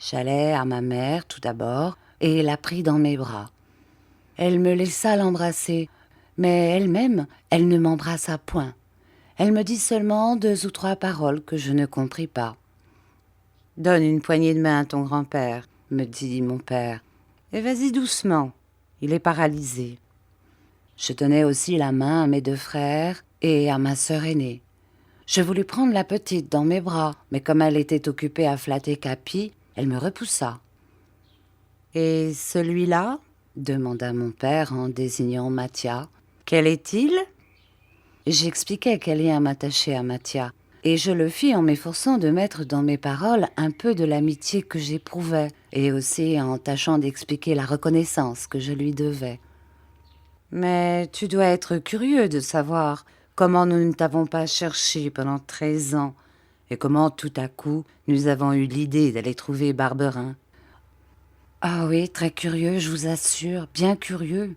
J'allai à ma mère tout d'abord et la pris dans mes bras. Elle me laissa l'embrasser, mais elle-même, elle ne m'embrassa point. Elle me dit seulement 2 ou 3 paroles que je ne compris pas. « Donne une poignée de main à ton grand-père, » me dit mon père, « et vas-y doucement, il est paralysé. » Je donnai aussi la main à mes 2 frères et à ma sœur aînée. Je voulus prendre la petite dans mes bras, mais comme elle était occupée à flatter Capi, elle me repoussa. « Et celui-là » demanda mon père en désignant Mathia. « Quel est-il » J'expliquai quel lien m'attachait à Mathia, et je le fis en m'efforçant de mettre dans mes paroles un peu de l'amitié que j'éprouvais, et aussi en tâchant d'expliquer la reconnaissance que je lui devais. « Mais tu dois être curieux de savoir comment nous ne t'avons pas cherché pendant 13 ans, et comment tout à coup nous avons eu l'idée d'aller trouver Barberin. »« Ah oui, très curieux, je vous assure, bien curieux. »«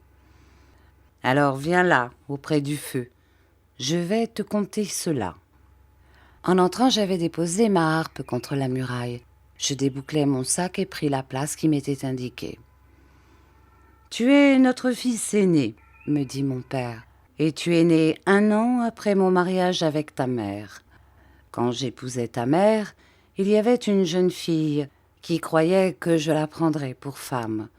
Alors viens là, auprès du feu. Je vais te conter cela. » En entrant, j'avais déposé ma harpe contre la muraille. Je débouclai mon sac et pris la place qui m'était indiquée. « Tu es notre fils aîné, » me dit mon père, « et tu es né 1 an après mon mariage avec ta mère. Quand j'épousais ta mère, il y avait une jeune fille qui croyait que je la prendrais pour femme,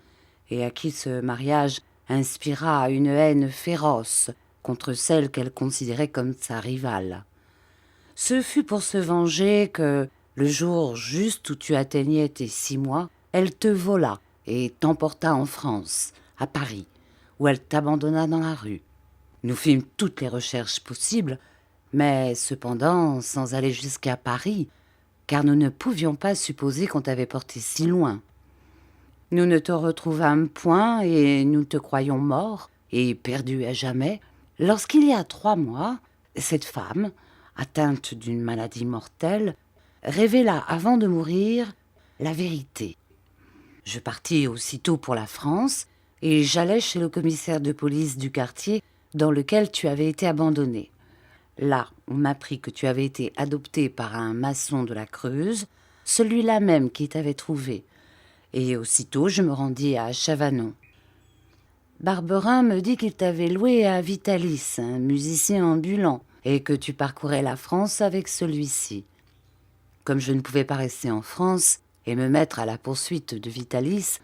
et à qui ce mariage inspira une haine féroce contre celle qu'elle considérait comme sa rivale. Ce fut pour se venger que, le jour juste où tu atteignais tes 6 mois, elle te vola et t'emporta en France, à Paris, où elle t'abandonna dans la rue. Nous fîmes toutes les recherches possibles, mais cependant sans aller jusqu'à Paris, car nous ne pouvions pas supposer qu'on t'avait porté si loin. Nous ne te retrouvâmes point et nous te croyions mort et perdu à jamais, lorsqu'il y a 3 mois, cette femme, atteinte d'une maladie mortelle, révéla avant de mourir la vérité. Je partis aussitôt pour la France et j'allai chez le commissaire de police du quartier dans lequel tu avais été abandonné. Là, on m'apprit que tu avais été adopté par un maçon de la Creuse, celui-là même qui t'avait trouvé. Et aussitôt, je me rendis à Chavanon. Barberin me dit qu'il t'avait loué à Vitalis, un musicien ambulant, et que tu parcourais la France avec celui-ci. Comme je ne pouvais pas rester en France et me mettre à la poursuite de Vitalis,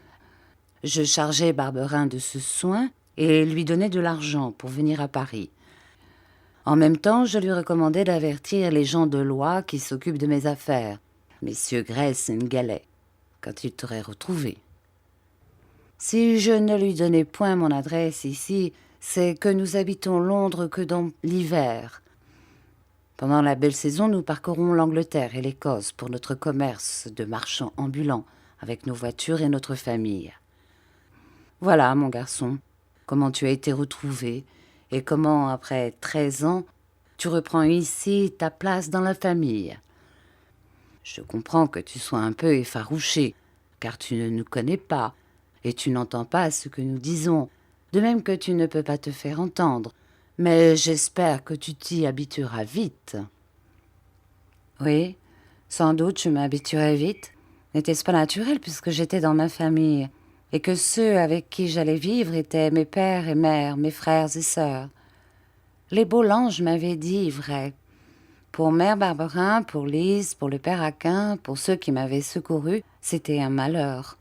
je chargeai Barberin de ce soin et lui donnai de l'argent pour venir à Paris. En même temps, je lui recommandai d'avertir les gens de loi qui s'occupent de mes affaires, messieurs Grèce et Gallet, quand ils t'auraient retrouvé. Si je ne lui donnai point mon adresse ici, c'est que nous habitons Londres que dans l'hiver. Pendant la belle saison, nous parcourons l'Angleterre et l'Écosse pour notre commerce de marchands ambulants, avec nos voitures et notre famille. Voilà, mon garçon, comment tu as été retrouvé, et comment, après 13 ans, tu reprends ici ta place dans la famille. Je comprends que tu sois un peu effarouché, car tu ne nous connais pas, et tu n'entends pas ce que nous disons, de même que tu ne peux pas te faire entendre, mais j'espère que tu t'y habitueras vite. Oui, sans doute je m'habituerai vite. N'était-ce pas naturel puisque j'étais dans ma famille, et que ceux avec qui j'allais vivre étaient mes pères et mères, mes frères et sœurs. Les Bollange m'avaient dit vrai. Pour mère Barberin, pour Lise, pour le père Aquin, pour ceux qui m'avaient secouru, c'était un malheur.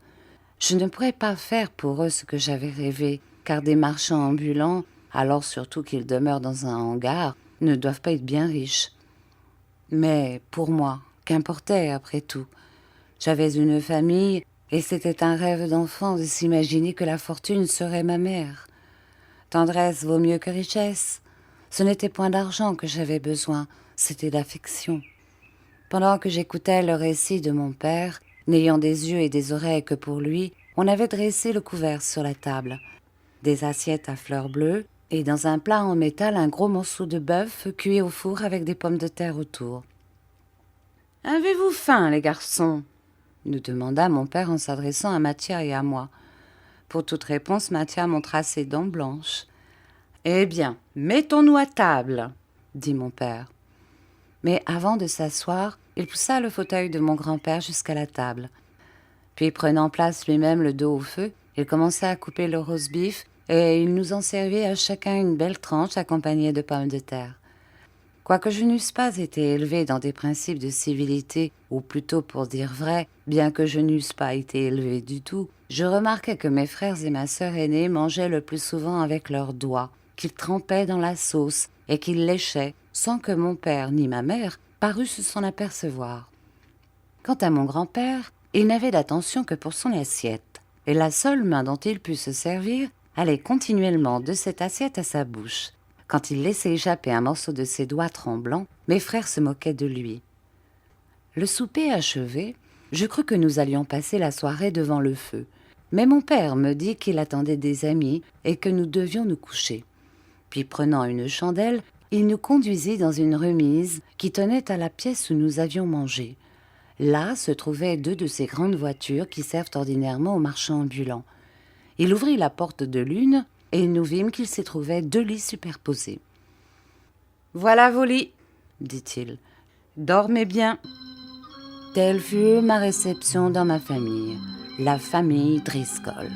Je ne pourrais pas faire pour eux ce que j'avais rêvé, car des marchands ambulants, alors surtout qu'ils demeurent dans un hangar, ne doivent pas être bien riches. Mais pour moi, qu'importait après tout? J'avais une famille, et c'était un rêve d'enfant de s'imaginer que la fortune serait ma mère. Tendresse vaut mieux que richesse. Ce n'était point d'argent que j'avais besoin, c'était d'affection. Pendant que j'écoutais le récit de mon père, n'ayant des yeux et des oreilles que pour lui, on avait dressé le couvert sur la table, des assiettes à fleurs bleues, et dans un plat en métal un gros morceau de bœuf cuit au four avec des pommes de terre autour. « Avez-vous faim, les garçons ?» nous demanda mon père en s'adressant à Mathia et à moi. Pour toute réponse, Mathia montra ses dents blanches. « Eh bien, mettons-nous à table, » dit mon père. Mais avant de s'asseoir, il poussa le fauteuil de mon grand-père jusqu'à la table. Puis, prenant place lui-même le dos au feu, il commença à couper le roast-beef et il nous en servit à chacun une belle tranche accompagnée de pommes de terre. Quoique je n'eusse pas été élevée dans des principes de civilité, ou plutôt pour dire vrai, bien que je n'eusse pas été élevée du tout, je remarquai que mes frères et ma sœur aînée mangeaient le plus souvent avec leurs doigts, qu'ils trempaient dans la sauce et qu'ils léchaient, sans que mon père ni ma mère parussent s'en apercevoir. Quant à mon grand-père, il n'avait d'attention que pour son assiette, et la seule main dont il put se servir allait continuellement de cette assiette à sa bouche. Quand il laissait échapper un morceau de ses doigts tremblants, mes frères se moquaient de lui. Le souper achevé, je crus que nous allions passer la soirée devant le feu, mais mon père me dit qu'il attendait des amis et que nous devions nous coucher. Puis, prenant une chandelle, il nous conduisit dans une remise qui tenait à la pièce où nous avions mangé. Là se trouvaient 2 de ces grandes voitures qui servent ordinairement aux marchands ambulants. Il ouvrit la porte de l'une et nous vîmes qu'il s'y trouvait 2 lits superposés. « Voilà vos lits, dit-il. Dormez bien. » Telle fut ma réception dans ma famille, la famille Driscoll.